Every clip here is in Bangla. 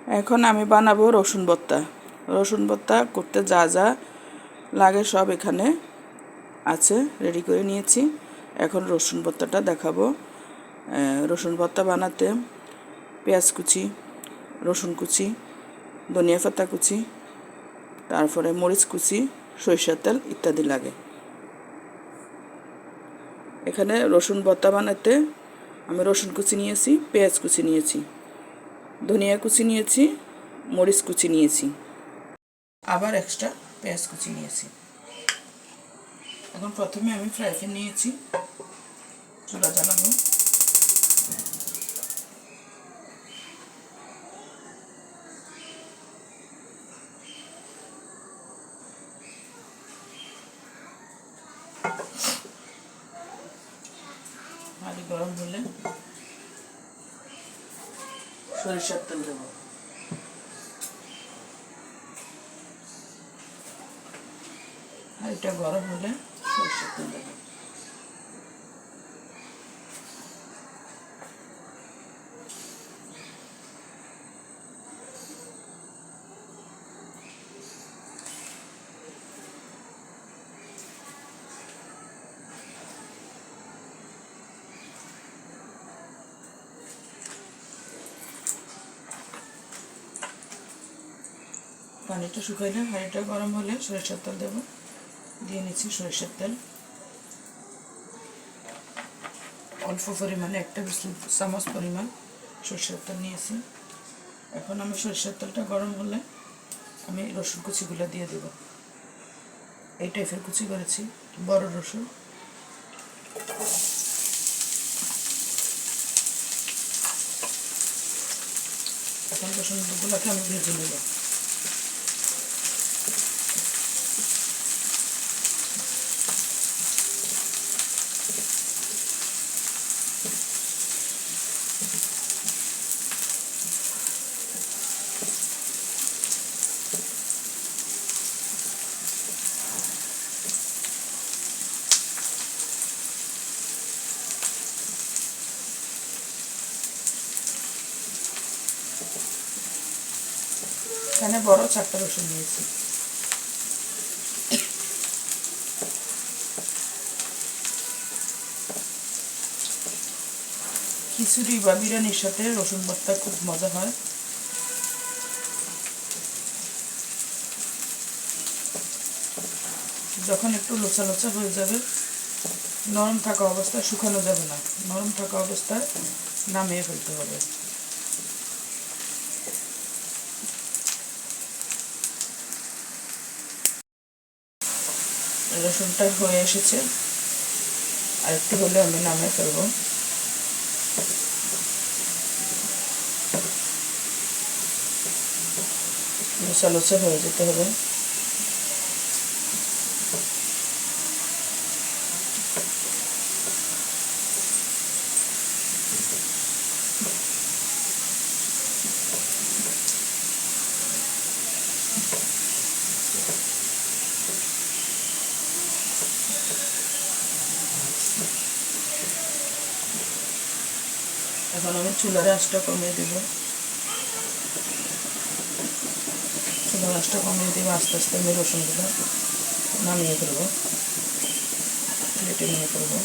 এখন আমি বানাবো রসুন ভর্তা। রসুন ভর্তা করতে যা যা লাগে সব এখানে আছে, রেডি করে নিয়েছি। এখন রসুন ভর্তাটা দেখাবো। রসুন ভর্তা বানাতে পেঁয়াজ কুচি, রসুন কুচি, ধনিয়া পাতা কুচি, তারপরে মরিচ কুচি, সরিষার তেল ইত্যাদি লাগে। এখানে রসুন ভর্তা বানাতে আমি রসুন কুচি নিয়েছি, পেঁয়াজ কুচি নিয়েছি, ধনিয়া কুচি নিয়েছি, মরিচ কুচি নিয়েছি, আবার এক্সট্রা পেঁয়াজ কুচি নিয়েছি। এখন প্রথমে আমি ফ্রাই প্যান নিয়েছি, চুলা জ্বালাবো। ভালো গরম হলে সরিষার তেল দেবো। আর এটা গরম হলে সরিষার তেল দেবো। পানিটা শুকাইলে হাঁড়িটা গরম হলে সরিষার তেল দেবো। দিয়ে নিচ্ছি সরিষার তেল অল্প পরিমাণে, 1 টেবিল চামচ পরিমাণ সরিষার তেল নিয়েছি। এখন আমি সরিষার তেলটা গরম হলে আমি রসুন কুচিগুলো দিয়ে দেব। এই টাইপের কুচি করেছি, বড় রসুন। এখন রসুনগুলোকে আমি ভেজে নেব। এখানে বড় 4টা রসুন নিয়েছি। খিচুড়ি বা বিরিয়ানির সাথে রসুন ভর্তা খুব মজা হয়। যখন একটু লোচা লোচা হয়ে যাবে, নরম থাকা অবস্থায়, শুকানো যাবে না, নরম থাকা অবস্থায় নামিয়ে ফেলতে হবে। রসুনটা হয়ে এসেছে, আর একটু হলে আমি নামিয়ে ফেলবো। লোচা লোচা হয়ে যেতে হবে। এখন আমি চুলার আঁচটা কমিয়ে দেব। চুলার আঁচটা কমিয়ে দেবো। আস্তে আস্তে আমি রসুনগুলো নামিয়ে ফেলবো, প্লেটে নিয়ে ফেলবো।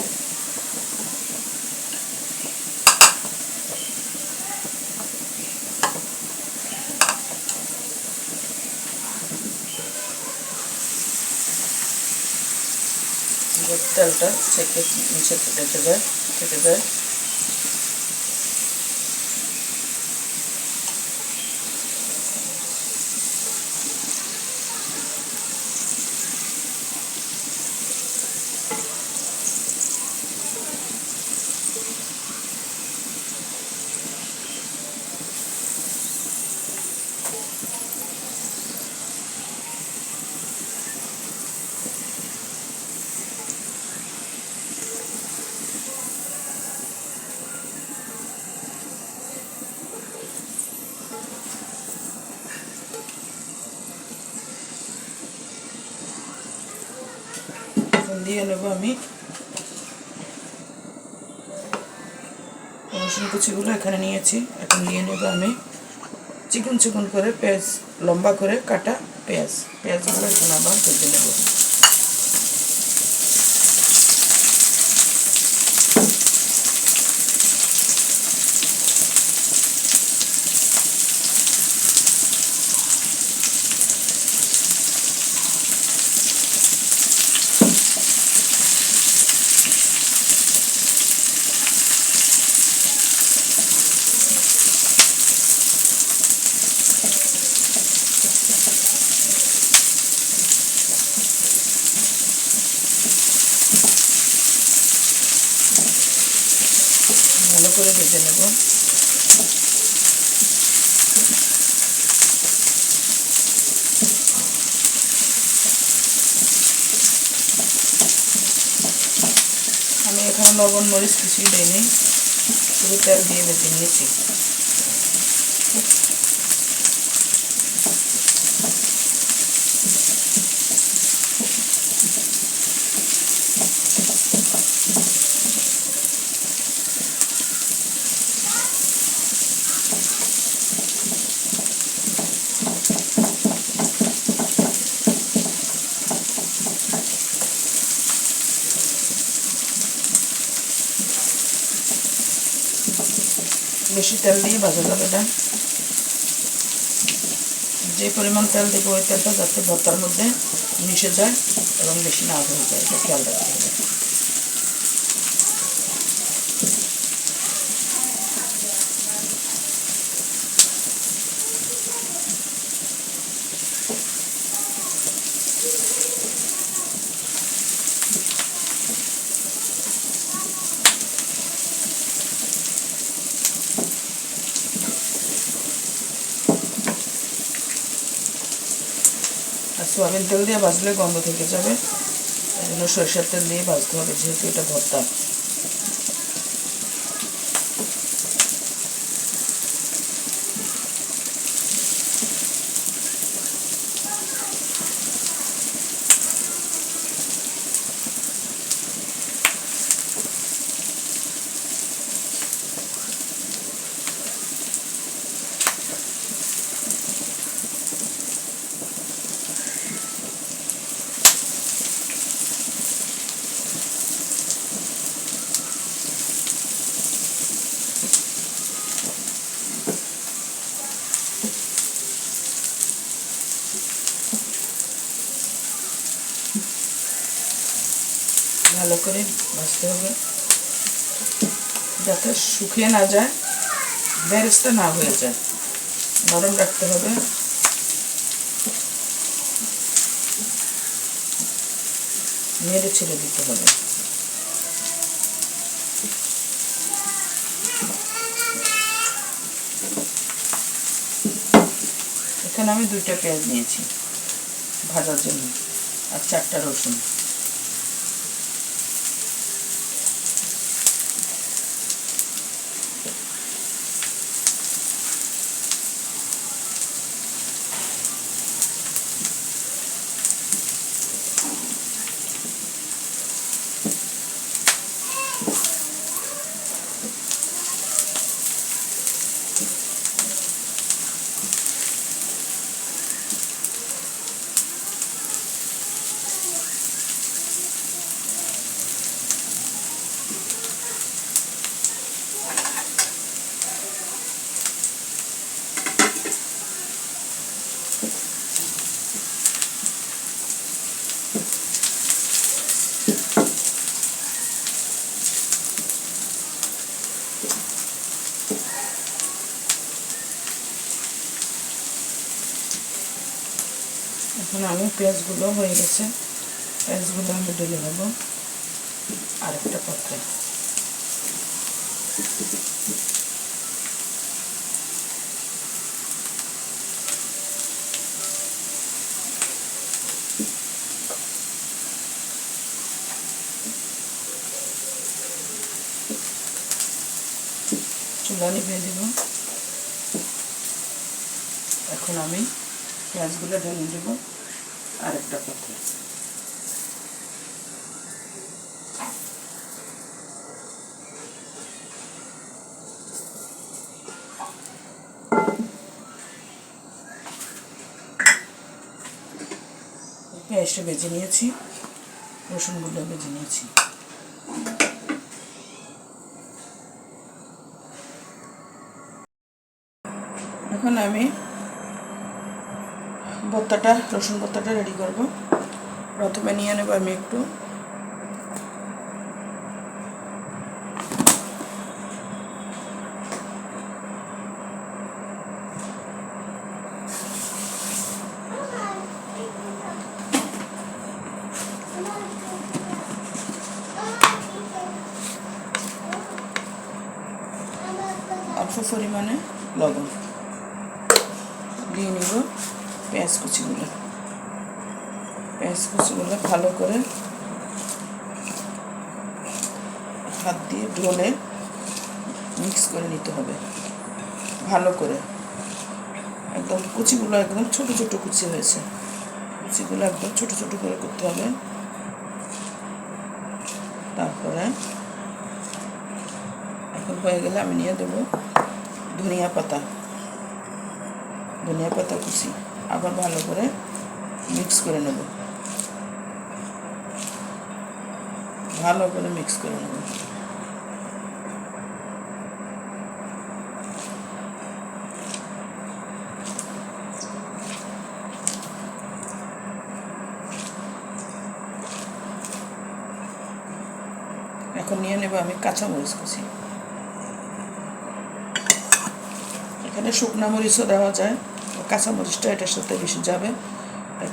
তেলটা থেকে নিচে থেকে যায়। দিয়ে নেব আমি রসুন কুচিগুলো এখানে নিয়েছি। এখন দিয়ে নেব আমি চিকন চিকন করে পেঁয়াজ, লম্বা করে কাটা পেঁয়াজগুলো এখন আবার ভেজে নেব। ভালো করে ভেজে নেব। আমি এখানে লবণ মরিচ কিছুই দিইনি, শুধু তেল দিয়ে ভেজে নিয়েছি। বেশি তেল দিয়ে ভাজা যাবে না, যে পরিমাণ তেল দেবো ওই তেলটা যাতে ভর্তার মধ্যে মিশে যায় এবং বেশি না হয়ে যায়, এটা খেয়াল রাখতে হবে। আর সোয়াবিন তেল দিয়ে ভাজলে গন্ধ থেকে যাবে, এই জন্য সরষের তেল দিয়ে ভাজতে হবে, যেহেতু এটা ভর্তা। ভালো করে ভাজতে হবে যাতে শুকিয়ে না যায়, বেরেস্তা না হয়ে যায়, নরম রাখতে হবে। নেড়ে ছেড়ে দিতে হবে। এখানে আমি 2টা পেঁয়াজ নিয়েছি ভাজার জন্য আর 4টা রসুন। এখন আমি পেঁয়াজগুলো হয়ে গেছে, পেঁয়াজগুলো আমি ঢেলে নেব আরেকটা পাত্রে। চুলা নিভিয়ে দেব। এখন আমি পেঁয়াজগুলো ঢেলে দেব আরেকটা পাত্রে। গ্যাসে ভেজে নিয়েছি, রসুনগুলো ভেজে নিয়েছি। এখন আমি রসুন ভর্তাটা রেডি করব। প্রথমে নিয়ে নেব আমি একটু অল্প পরিমাণে লবণ দিয়ে নেব। পেঁয়াজ কুচিগুলো ভালো করে হাত দিয়ে ঢলে মিক্স করে নিতে হবে ভালো করে। একদম কুচিগুলো একদম ছোট ছোট কুচি হয়েছে, কুচিগুলো একদম ছোট ছোট করে করতে হবে। তারপরে এখন হয়ে গেলে আমি নিয়ে দেবো ধনিয়া পাতা কুচি, আবার ভালো করে মিক্স করে নেব, ভালো করে মিক্স করে নেব। এখন নিয়ে নেব আমি কাঁচামরিচ কুচি। এখানে শুকনো মরিচও দেওয়া যায়, কাঁচামরিচটা এটার সাথে বেশি যাবে,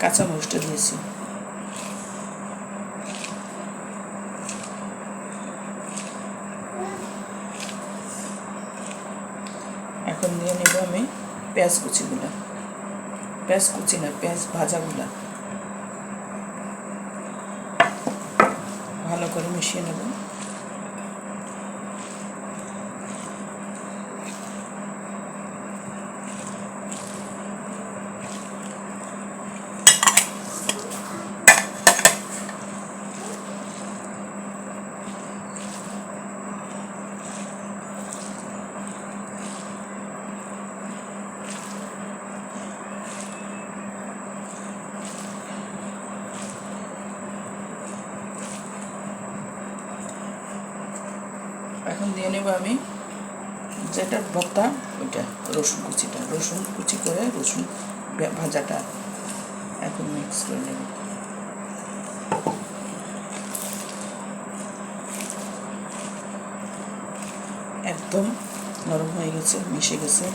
কাঁচামরিচটা দিয়েছি। এখন দিয়ে নেব আমি পেঁয়াজ ভাজাগুলা ভালো করে মিশিয়ে নেব। এখন দিয়ে নেব আমি যেটা ভর্তা, ওইটা রসুন কুচি করে রসুন ভাজাটা এখন মিক্স করে নেব। একদম নরম হয়ে গেছে, মিশে গেছে।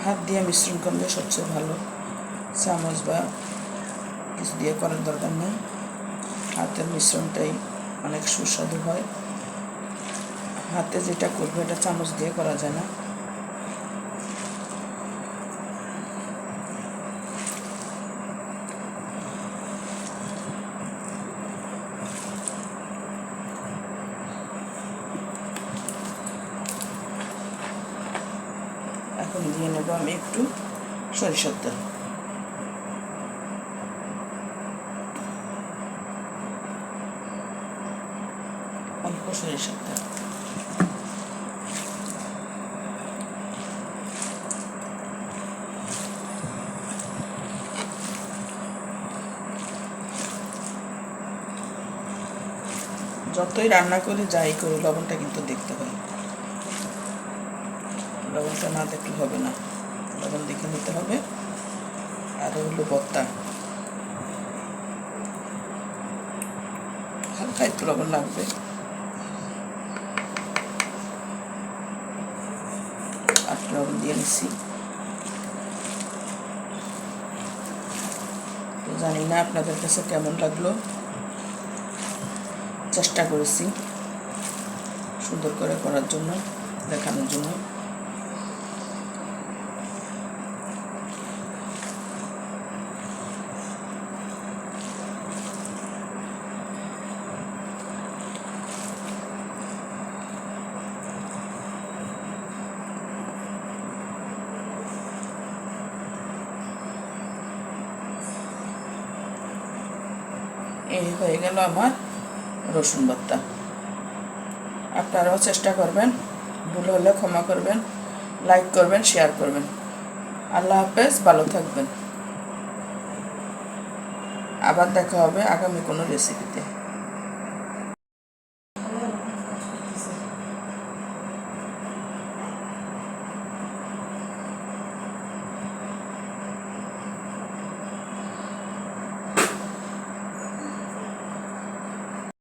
হাত দিয়ে মিশ্রণ করলে সবচেয়ে ভালো, চামচ বা কিছু দিয়ে করার দরকার নেই। হাতের মিশ্রণটাই অনেক সুস্বাদু হয়। হাতে যেটা করবো এটা চামচ দিয়ে করা যায় না। এখন দিয়ে নেব আমি একটু সরিষার তেল। অল্প সরিষার তেল। যতই রান্না করে যাই করি, লবণটা কিন্তু দেখতে হয়, লবণটা না দেখলে হবে না, লবণ দেখে নিতে হবে। আর হলো ভর্তা, হালকা একটু লবণ লাগবে। আর লবণ দিয়ে নিচ্ছি। তো জানি না আপনাদের কাছে কেমন লাগলো, চেষ্টা করেছি সুন্দর করে করার জন্য, দেখানোর জন্য। এই হয়ে গেল আমার রসুন ভর্তা। আপনারাও চেষ্টা করবেন, ভুল হলে ক্ষমা করবেন, লাইক করবেন, শেয়ার করবেন। আল্লাহ হাফেজ, ভালো থাকবেন। আবার দেখা হবে আগামী কোনো রেসিপিতে।